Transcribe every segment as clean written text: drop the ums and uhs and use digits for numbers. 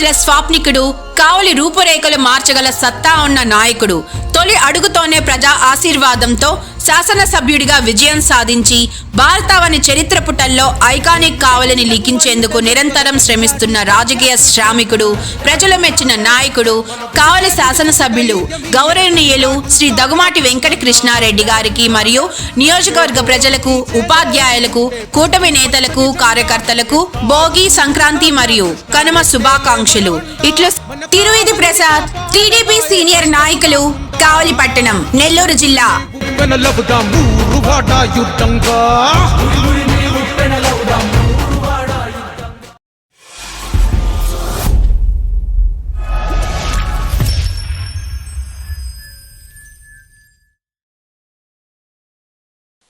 ప్రజల స్వాప్నికుడు, కావలి రూపురేఖలు మార్చగల సత్తా ఉన్న నాయకుడు. తొలి అడుగుతోనే ప్రజా ఆశీర్వాదంతో శాసనసభ్యుడిగా విజయం సాధించి భారతావని చరిత్ర పుటల్లో ఐకానిక్ కావలిని లిఖించేందుకు నిరంతరం శ్రమిస్తున్న రాజకీయ శ్రామికుడు, ప్రజలు మెచ్చిన నాయకుడు, కావలి శాసనసభ్యులు గౌరవనీయులు శ్రీ దగుమాటి వెంకట కృష్ణారెడ్డి గారికి మరియు నియోజకవర్గ ప్రజలకు, ఉపాధ్యాయులకు, కూటమి నేతలకు, కార్యకర్తలకు భోగి, సంక్రాంతి మరియు కనుమ శుభాకాంక్షలు. ఇట్లు తిరువిధి ప్రసాద్, టీడీపీ సీనియర్ నాయకులు, కావలి పట్టణం, నెల్లూరు జిల్లా.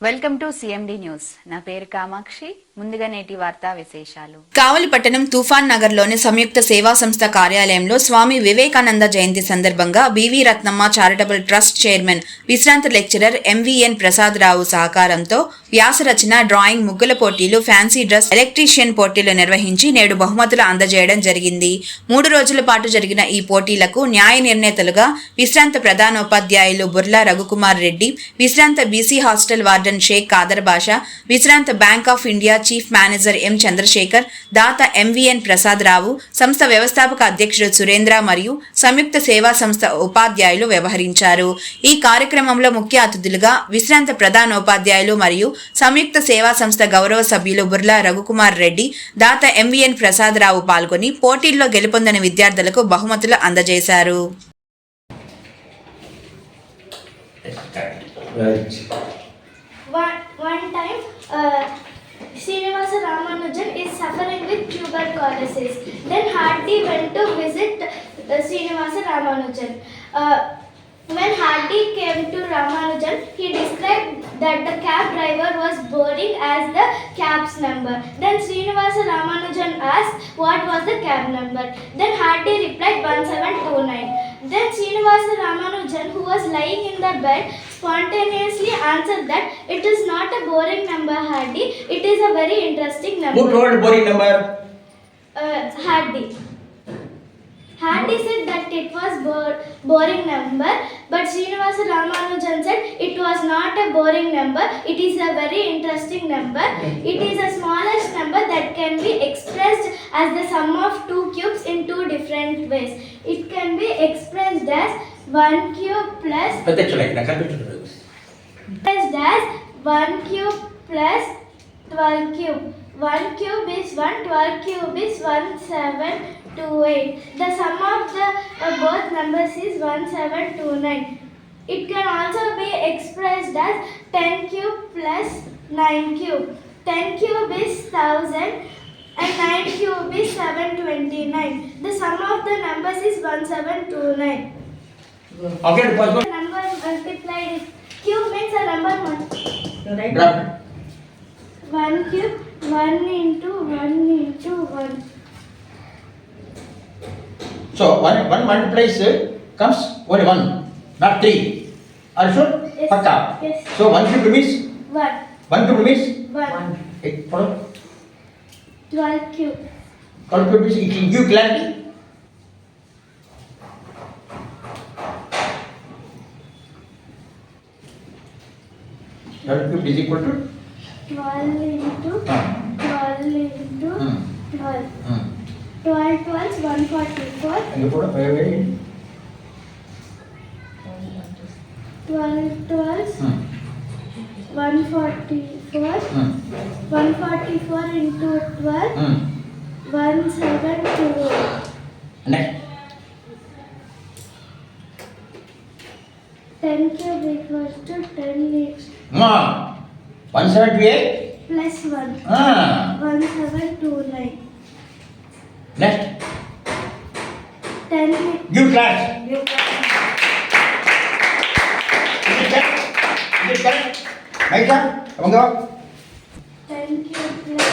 Welcome to CMD news. నా పేరు కామాక్షి. ముందుగా నేటి వార్తా విశేషాలు. కావలి పట్టణం తూఫాన్ నగర్లోని సంయుక్త సేవా సంస్థ కార్యాలయంలో స్వామి వివేకానంద జయంతి సందర్భంగా B V Ratnamma charitable trust chairman, విశ్రాంత లెక్చరర్ ఎంవిఎన్ ప్రసాద్ రావు సహకారంతో వ్యాస రచన, డ్రాయింగ్, ముగ్గుల పోటీలు, ఫ్యాన్సీ డ్రెస్, ఎలక్ట్రీషియన్ పోటీలు నిర్వహించి నేడు బహుమతులు అందజేయడం జరిగింది. 3 రోజుల పాటు జరిగిన ఈ పోటీలకు న్యాయ నిర్ణేతలుగా విశ్రాంత ప్రధానోపాధ్యాయులు బుర్లా రఘుకుమార్ రెడ్డి, విశ్రాంత BC hostel warden Shaik Khader Basha, విశ్రాంత Bank of India chief manager M Chandrasekhar, దాత ఎంవిఎన్ ప్రసాద్ రావు, సంస్థ వ్యవస్థాపక అధ్యక్షుడు సురేంద్ర మరియు సంయుక్త సేవా సంస్థ ఉపాధ్యాయులు వ్యవహరించారు. ఈ కార్యక్రమంలో ముఖ్య అతిథులుగా విశ్రాంత ప్రధానోపాధ్యాయులు మరియు సంయుక్త సేవా సంస్థ గౌరవ సభ్యులు బుర్లా రఘుకుమార్ రెడ్డి, దాత ఎంవిఎన్ ప్రసాద్ రావు పాల్గొని పోటీల్లో గెలుపొందిన విద్యార్థులకు బహుమతులు అందజేశారు. One time, Srinivasa Ramanujan is suffering with tuberculosis. Then Hardy went to visit Srinivasa Ramanujan. When Hardy came to Ramanujan, he described that the cab driver was boring as the cab's number. Then Srinivasa Ramanujan asked what was the cab number. Then Hardy replied 1729. Then Srinivasa Ramanujan, who was lying in the bed, spontaneously answered that it is not a boring number, Hardy. It is a very interesting number. Who told boring number? Hardy. Hardy said that it was boring number, but Srinivasa Ramanujan said it was not a boring number. It is a very interesting number. It is a smallest number that can be expressed as the sum of 2 cubes in 2 different ways. It can be expressed as 1 cube plus expressed as 1 cube plus 12 cube. 1 cube is 1, 12 cube is 1728. The sum of the both numbers is 1729. It can also be expressed as 10 cube plus 9 cube. 10 cube is 1000 and 9 cube is 729. The sum of the numbers is 1729. Okay, The number multiplied is cube means a number multiplied. 1 cube, 1 into 1 into 1. So one multiplies comes only 1, not 3. Are you sure? Yes. Pakka. Yes. So 1 cube means 1. 1 cube means 1. 12 cube. 12 cube means it will give clarity. Cube is equal to 12 into 12 into 12. 12 12 144. and you put a very 12 12 144. 144 into 12. 172. next 10 cube equals to 10 leaves. 178 Plus 1. 1729. next 10 give class. Is it correct? Right, sir? Come on. 10 cube plus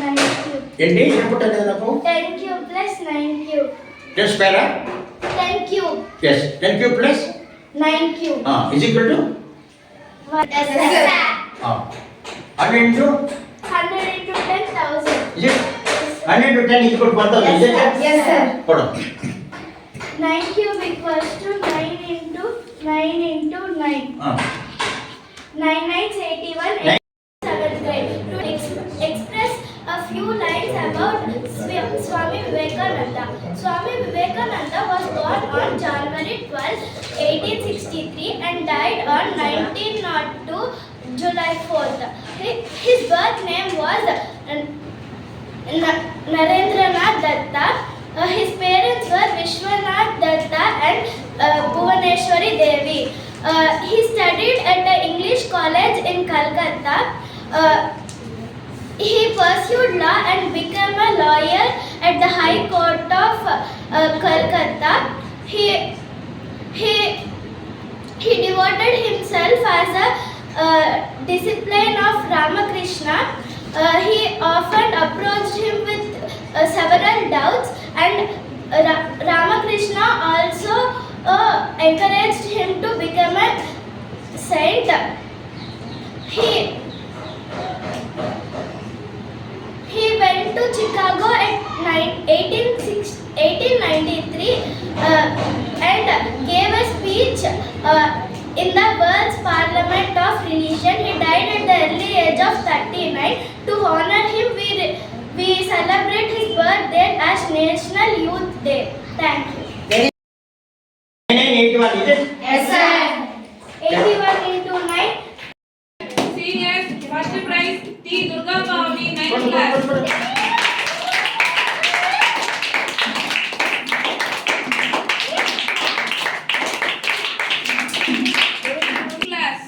9 cube. ఏంటి ఏం పుట్టాలి నాకు 10 cube plus 9 cube. just square 10 cube. yes 10 cube plus 9 cube. is equal to 100 100 into into 10,000. is it Yes, 100 to 10 is equal to 1000. Is it? Yes, sir. Put on. 9 cube equals to 9 into 9. 9 9s 81. Nine. 7th grade. To express a few lines about Swami Vivekananda. Swami Vivekananda was born on January 12, 1863 and died on 1902 July 4th. His birth name was Narendranath Datta. His parents were Vishwanath Datta and Bhuvaneshwari Devi. He studied at the English College in Calcutta. He pursued law and became a lawyer at the High Court of Calcutta. He devoted himself as a disciple of Ramakrishna. He often approached him with several doubts, and Ramakrishna also encouraged him to become a saint. He went to Chicago at 1893 and gave a speech in the world's Parliament of Religion. He died at the early age of 39. To honor him, we celebrate his birthday as National Youth Day. Thank you. 981, is it? Yes, sir. 81 into 9. Seniors, first prize, T. Durga Bhavani, 9th class. Class.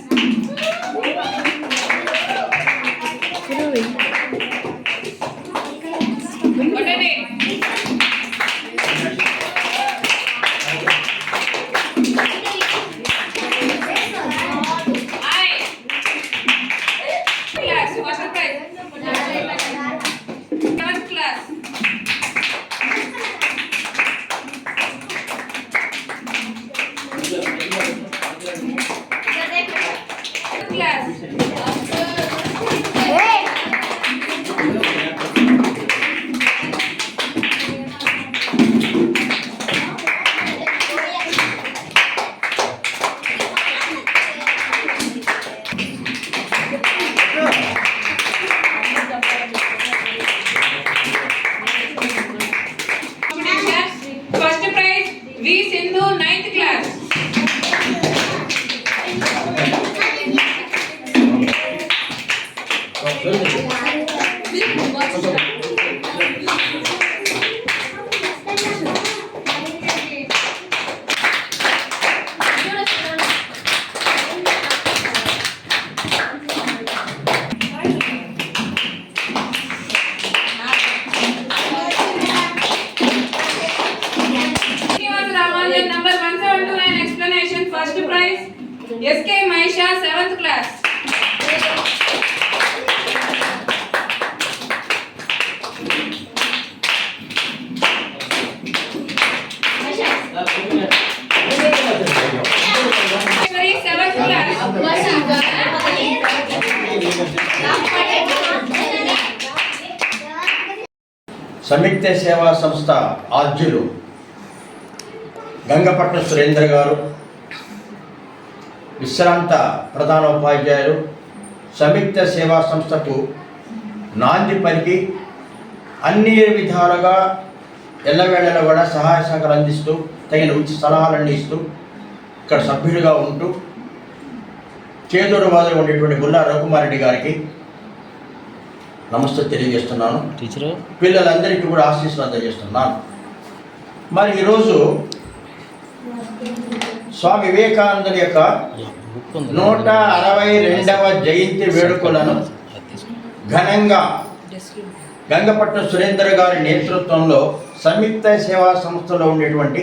What are they? Class, first prize. 7th class. Class. First prize, V. Sindhu, 9th class. Srinivasa Ramanujan, number 1729, explanation, first prize, S.K. Mahisha, 7th class. Sorry, 7th class. సంయుక్త సేవా సంస్థ ఆద్యులు గంగపట్నం సురేంద్ర గారు, విశ్రాంత ప్రధానోపాధ్యాయులు, సంయుక్త సేవా సంస్థకు నాంది పలికి అన్ని విధాలుగా ఎల్లవేళలా కూడా సహాయ సహకారాలు అందిస్తూ తగిన ఉచిత సలహాలన్నీ ఇస్తూ ఇక్కడ సభ్యుడిగా ఉంటూ చేదూరు వాదులు ఉండేటువంటి బుల్లా రఘుకుమారెడ్డి గారికి నమస్తే తెలియజేస్తున్నాను. టీచరు పిల్లలందరికీ కూడా ఆశీస్సులు అందజేస్తున్నాను. మరి ఈరోజు స్వామి వివేకానందుని యొక్క 162వ జయంతి వేడుకలను ఘనంగా గంగపట్నం సురేంద్ర గారి నేతృత్వంలో సంయుక్త సేవా సంస్థలో ఉండేటువంటి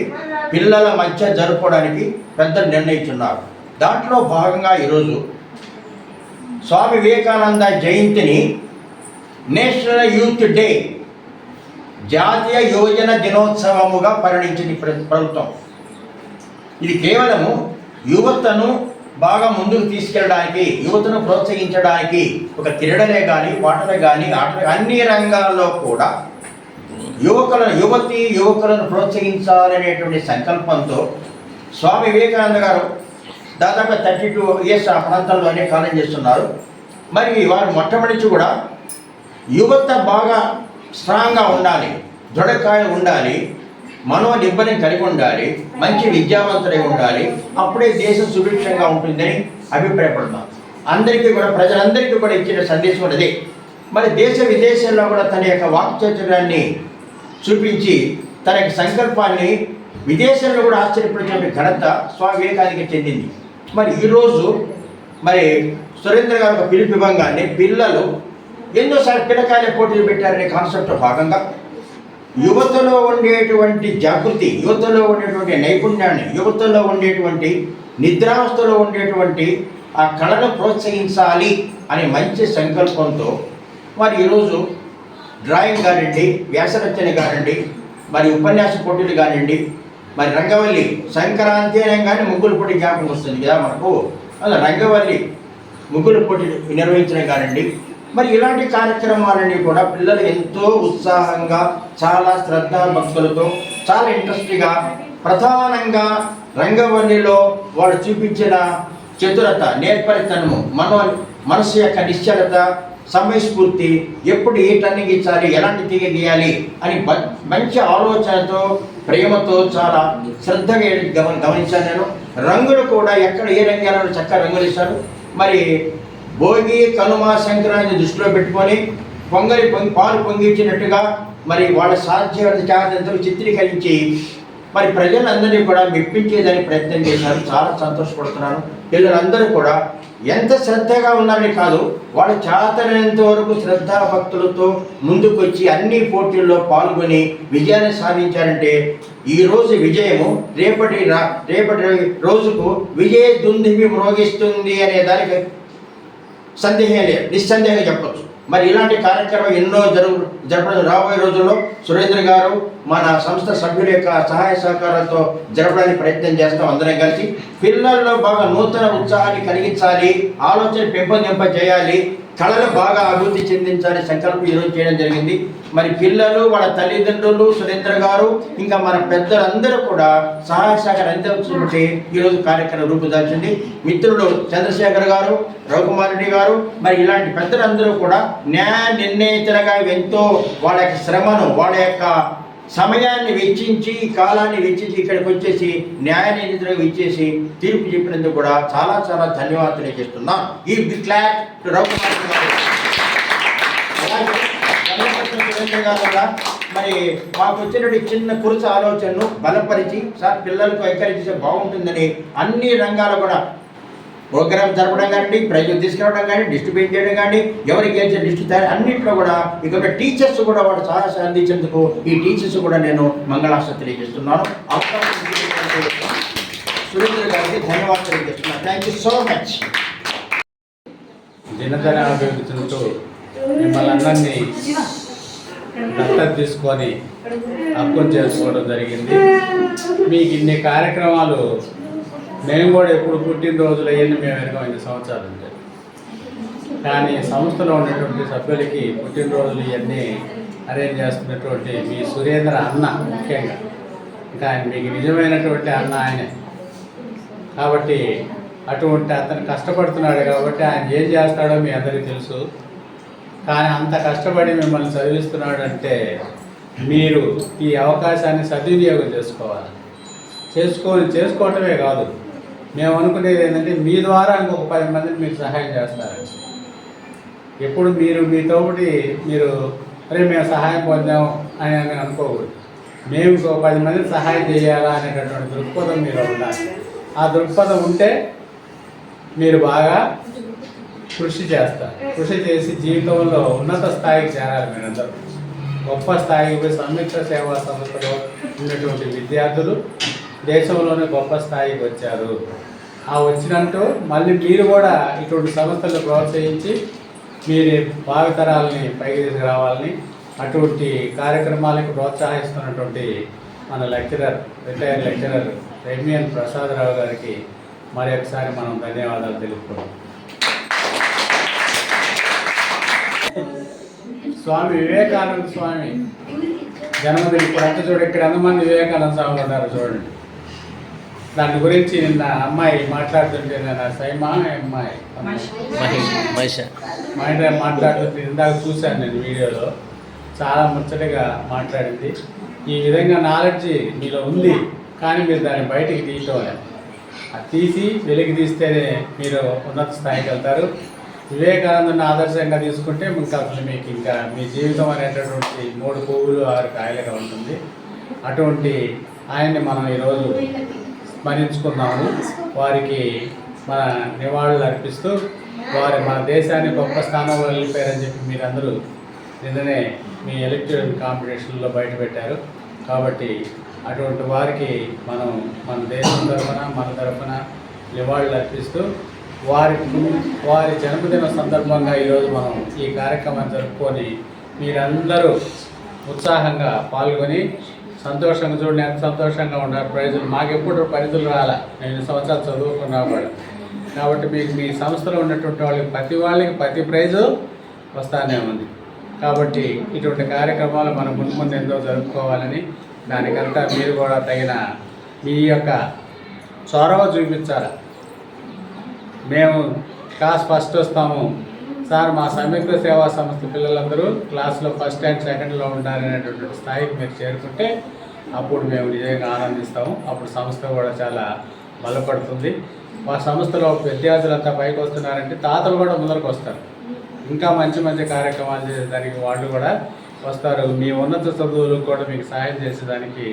పిల్లల మధ్య జరుపుకోవడానికి పెద్దలు నిర్ణయించున్నారు. దాంట్లో భాగంగా ఈరోజు స్వామి వివేకానంద జయంతిని నేషనల్ యూత్ డే, జాతీయ యువజన దినోత్సవముగా పరిగణించింది ప్రభుత్వం. ఇది కేవలము యువతను బాగా ముందుకు తీసుకెళ్ళడానికి, యువతను ప్రోత్సహించడానికి ఒక క్రీడలే కానీ, పాటలే కానీ, ఆటలే అన్ని రంగాల్లో కూడా యువకులను ప్రోత్సహించాలనేటువంటి సంకల్పంతో స్వామి వివేకానంద గారు దాదాపు 32 ఇయర్స్ ఆ ప్రాంతంలోనే కాలం చేస్తున్నారు. మరి వారు మొట్టమొదటి నుంచి కూడా యువత బాగా స్ట్రాంగ్గా ఉండాలి, దృఢకాయ ఉండాలి, మనోనిబ్బరం కలిగి ఉండాలి, మంచి విద్యావంతులై ఉండాలి, అప్పుడే దేశం సుభిక్షంగా ఉంటుందని అభిప్రాయపడుతున్నాను. అందరికీ కూడా ప్రజలందరికీ కూడా ఇచ్చిన సందేశం ఉన్నది. మరి దేశ విదేశాల్లో కూడా తన యొక్క వాక్చాతుర్యాన్ని చూపించి తన యొక్క సంకల్పాన్ని విదేశాల్లో కూడా ఆశ్చర్యపరిచిన ఘనత స్వామి వివేకానందకి చెందింది. మరి ఈరోజు మరి సురేంద్ర గారు ఒక పిలుపు ఇవ్వగానే పిల్లలు ఎన్నోసార్లు పిల్లకాయల పోటీలు పెట్టారనే కాన్సెప్ట్లో భాగంగా యువతలో ఉండేటువంటి జాగృతి, యువతలో ఉండేటువంటి నైపుణ్యాన్ని, యువతలో ఉండేటువంటి నిద్రావస్థలో ఉండేటువంటి ఆ కళను ప్రోత్సహించాలి అనే మంచి సంకల్పంతో మరి ఈరోజు డ్రాయింగ్ కానివ్వండి, వ్యాసరచన కానివ్వండి, మరి ఉపన్యాస పోటీలు కానివ్వండి, మరి రంగవల్లి సంక్రాంతి అనగానే ముగ్గుల పోటీ జ్ఞాపకం వస్తుంది కదా మనకు. అలా రంగవల్లి ముగ్గుల పోటీ నిర్వహించడం కానివ్వండి, మరి ఇలాంటి కార్యక్రమాలన్నీ కూడా పిల్లలు ఎంతో ఉత్సాహంగా, చాలా శ్రద్ధాభక్తులతో, చాలా ఇంట్రెస్ట్గా, ప్రధానంగా రంగవల్లిలో వాడు చూపించిన చతురత, నేర్పరితనము, మనసు యొక్క నిశ్చలత, సమయస్ఫూర్తి, ఎప్పుడు ఏ టర్నింగ్ ఇచ్చాలి, ఎలాంటి తీగ గీయాలి అని మంచి ఆలోచనతో, ప్రేమతో, చాలా శ్రద్ధగా గమనించాను నేను. రంగులు కూడా ఎక్కడ ఏ రంగాలను చక్కగా రంగులు ఇస్తారు. మరి భోగి, కనుమ, సంక్రాంతి దృష్టిలో పెట్టుకొని పాలు పొంగించినట్టుగా మరి వాళ్ళ సాధ్యతను చిత్రీకరించి మరి ప్రజలందరినీ కూడా మెప్పించేదని ప్రయత్నం చేశారు. చాలా సంతోషపడుతున్నాను. పిల్లలందరూ కూడా ఎంత శ్రద్ధగా ఉన్నారని కాదు, వాళ్ళు చేతనైనంత వరకు శ్రద్ధాభక్తులతో ముందుకు వచ్చి అన్ని పోటీల్లో పాల్గొని విజయాన్ని సాధించారంటే ఈరోజు విజయము రేపటి రోజుకు విజయ దుందుభి మ్రోగిస్తుంది అనే దానికి సందేహం లేదు, నిస్సందేహంగా చెప్పచ్చు. మరి ఇలాంటి కార్యక్రమం ఎన్నో జరపడం రాబోయే రోజుల్లో సురేంద్ర గారు మన సంస్థ సభ్యుల యొక్క సహాయ సహకారాలతో జరపడానికి ప్రయత్నం చేస్తాం. అందరం కలిసి పిల్లల్లో బాగా నూతన ఉత్సాహాన్ని కలిగించాలి, ఆలోచన పెంపొందింపజేయాలి, కళలు బాగా అభివృద్ధి చెందించాలని సంకల్పం ఈరోజు చేయడం జరిగింది. మరి పిల్లలు, వాళ్ళ తల్లిదండ్రులు, సురేంద్ర గారు, ఇంకా మన పెద్దలందరూ కూడా సహాయ సహకారం అందించుకుంటే ఈరోజు కార్యక్రమం రూపుదాల్చింది. మిత్రులు చంద్రశేఖర్ గారు, రఘుకుమార్ రెడ్డి గారు, మరి ఇలాంటి పెద్దలందరూ కూడా న్యాయ నిర్ణేతలుగా ఎంతో వాళ్ళ యొక్క శ్రమను, వాళ్ళ యొక్క సమయాన్ని వెచ్చించి, కాలాన్ని వెచ్చించి ఇక్కడికి వచ్చేసి న్యాయ నిర్ణేతలుగా ఇచ్చేసి తీర్పు చెప్పినందుకు కూడా చాలా చాలా ధన్యవాదాలు చేస్తున్నాం. ఈ బిగ్ క్లాప్ టు రఘుకుమార్ గారు. మరి మాకు వచ్చినటువంటి చిన్న కురుచ ఆలోచనను బలపరిచి సార్ పిల్లలకు ఎంకరేజ్ చేస్తే బాగుంటుందని అన్ని రంగాలు కూడా ప్రోగ్రామ్ జరపడం కానీ, ప్రైజులు తీసుకురావడం కానీ, డిస్ట్రిబ్యూట్ చేయడం కానీ, ఎవరికి ఏం డిస్ట్రిక్ట్ తయారు అన్నింటిలో కూడా ఇక్కడ టీచర్స్ కూడా వాడు సహాయం అందించేందుకు ఈ టీచర్స్ కూడా నేను మంగళాశాసనం తెలియజేస్తున్నాను. సురేంద్ర గారికి ధన్యవాదాలు తెలియజేస్తున్నాను. Thank you so much. దినదిన అభివృద్ధితో మిమ్మల్ని అందరినీ దత్తత తీసుకొని అర్థం చేసుకోవడం జరిగింది. మీకు ఇన్ని కార్యక్రమాలు మేము కూడా ఎప్పుడు పుట్టినరోజులు అయ్యింది మేము వెనుక 5 సంవత్సరాలు ఉంటాయి. కానీ సంస్థలో ఉన్నటువంటి సభ్యులకి పుట్టినరోజులు ఇవన్నీ అరేంజ్ చేస్తున్నటువంటి మీ సురేంద్ర అన్న ముఖ్యంగా, ఇంకా ఆయన మీకు నిజమైనటువంటి అన్న ఆయనే కాబట్టి అటువంటి అతను కష్టపడుతున్నాడు కాబట్టి ఆయన ఏం చేస్తాడో మీ అందరికీ తెలుసు. కానీ అంత కష్టపడి మిమ్మల్ని చదివిస్తున్నాడు అంటే మీరు ఈ అవకాశాన్ని సద్వినియోగం చేసుకోవటమే కాదు, మేము అనుకునేది ఏంటంటే మీ ద్వారా ఇంకొక 10 మందిని మీకు సహాయం చేస్తారని. ఎప్పుడు మీతోటి మీరు అరే మేము సహాయం పొందాము అని అనుకోకూడదు. మేము ఇంకో 10 మందిని సహాయం చేయాలా అనేటటువంటి దృక్పథం మీరు ఉండాలి. ఆ దృక్పథం ఉంటే మీరు బాగా కృషి చేస్తారు. కృషి చేసి జీవితంలో ఉన్నత స్థాయికి చేరాలి. మీరందరూ గొప్ప స్థాయికి పోయి సంయుక్త సేవా సంస్థలో ఉన్నటువంటి విద్యార్థులు దేశంలోనే గొప్ప స్థాయికి వచ్చారు. ఆ వచ్చినట్టు మళ్ళీ మీరు కూడా ఇటువంటి సంస్థలు ప్రోత్సహించి మీరు భావితరాలని పైకి తీసుకురావాలని అటువంటి కార్యక్రమాలకు ప్రోత్సహిస్తున్నటువంటి మన రిటైర్డ్ లెక్చరర్ ఎంవిఎన్ ప్రసాదరావు గారికి మరి ఒకసారి మనం ధన్యవాదాలు తెలుపుకుంటాం. స్వామి వివేకానంద స్వామి జన్మదిన ఇప్పుడు అంతా చూడు, ఇక్కడ ఎంతమంది వివేకానంద స్వామి ఉన్నారు చూడండి. దాని గురించి నిన్న అమ్మాయి మాట్లాడుతుంటే నేను సైమా అమ్మాయి మాట్లాడుతుంటే ఇందాక చూశాను నేను వీడియోలో. చాలా ముచ్చటగా మాట్లాడింది. ఈ విధంగా నాలెడ్జ్ మీలో ఉంది, కానీ మీరు దాన్ని బయటికి తీయటం, అది తీసి వెలికి తీస్తేనే మీరు ఉన్నత స్థాయికి వెళ్తారు. వివేకానందని ఆదర్శంగా తీసుకుంటే ఇంకా అసలు మీకు ఇంకా మీ జీవితం అనేటటువంటి 3 పువ్వులు 6 కాయలుగా ఉంటుంది. అటువంటి ఆయన్ని మనం ఈరోజు స్మరించుకున్నాము. వారికి మన నివాళులు అర్పిస్తూ వారి మన దేశాన్ని గొప్ప స్థానంలో వెళ్ళిపోయారని చెప్పి మీరందరూ నిన్ననే మీ ఎలక్టోరల్ కాంపిటీషన్లో బయటపెట్టారు. కాబట్టి అటువంటి వారికి మనం మన దేశం తరఫున మన తరఫున నివాళులు అర్పిస్తూ వారి జన్మదిన సందర్భంగా ఈరోజు మనం ఈ కార్యక్రమాన్ని జరుపుకొని మీరందరూ ఉత్సాహంగా పాల్గొని సంతోషంగా చూడండి, ఎంత సంతోషంగా ఉన్నారు. ప్రైజులు మాకెప్పుడు పరిధులు రాలా, నేను సంవత్సరాలు చదువుకున్నా కూడా. కాబట్టి మీకు మీ సంస్థలో ఉన్నటువంటి వాళ్ళకి ప్రతి ప్రైజు వస్తానే ఉంది. కాబట్టి ఇటువంటి కార్యక్రమాలు మనం ముందు ఎంతో జరుపుకోవాలని, దానికంతా మీరు కూడా తగిన మీ యొక్క చొరవ చూపించాలి. మేము క్లాస్ ఫస్ట్ వస్తాము సార్, మా సమగ్ర సేవా సంస్థ పిల్లలందరూ క్లాస్లో ఫస్ట్ అండ్ సెకండ్లో ఉండాలనేటువంటి స్థాయికి మీరు చేరుకుంటే అప్పుడు మేము నిజంగా ఆనందిస్తాము. అప్పుడు సంస్థ కూడా చాలా బలపడుతుంది. మా సంస్థలో విద్యార్థులంతా పైకి వస్తున్నారంటే తాతలు కూడా ముందరకు వస్తారు. ఇంకా మంచి మంచి కార్యక్రమాలు చేసేదానికి వాళ్ళు కూడా వస్తారు. మీ ఉన్నత చదువులకు కూడా మీకు సహాయం చేసేదానికి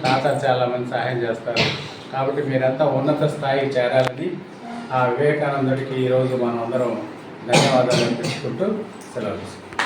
తాతలు చాలామంది సహాయం చేస్తారు. కాబట్టి మీరంతా ఉన్నత స్థాయికి చేరాలని ఆ వివేకానందుడికి ఈరోజు మనం అందరం ధన్యవాదాలు అర్పించుకుంటూ సెలవు తీసుకుంటాం.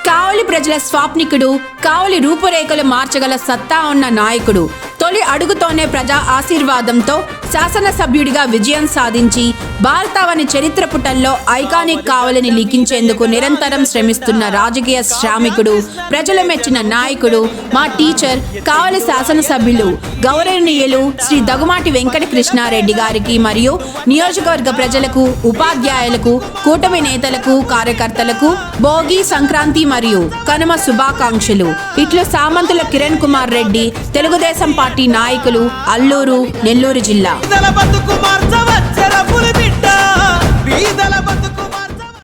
కావలి ప్రజల స్వాప్నికుడు, కావలి రూపురేఖలు మార్చగల సత్తా ఉన్న నాయకుడు, తొలి అడుగుతోనే ప్రజా ఆశీర్వాదంతో శాసనసభ్యుడిగా విజయం సాధించి భారతావని చరిత్ర పుటల్లో ఐకానిక్ కావలిని లిఖించేందుకు నిరంతరం శ్రమిస్తున్న రాజకీయ శ్రామికుడు, ప్రజల మెచ్చిన నాయకుడు, మా టీచర్, కావలి శాసనసభ్యులు గౌరవనీయులు శ్రీ దగుమాటి వెంకట కృష్ణారెడ్డి గారికి మరియు నియోజకవర్గ ప్రజలకు, ఉపాధ్యాయులకు, కూటమి నేతలకు, కార్యకర్తలకు భోగి, సంక్రాంతి మరియు కనుమ శుభాకాంక్షలు. ఇట్లు సామంతుల కిరణ్ కుమార్ రెడ్డి, తెలుగుదేశం పార్టీ నాయకులు, అల్లూరు, నెల్లూరు జిల్లా. బతుకు మార్చవచ్చర పులి బిడ్డ, బీదల బతుకు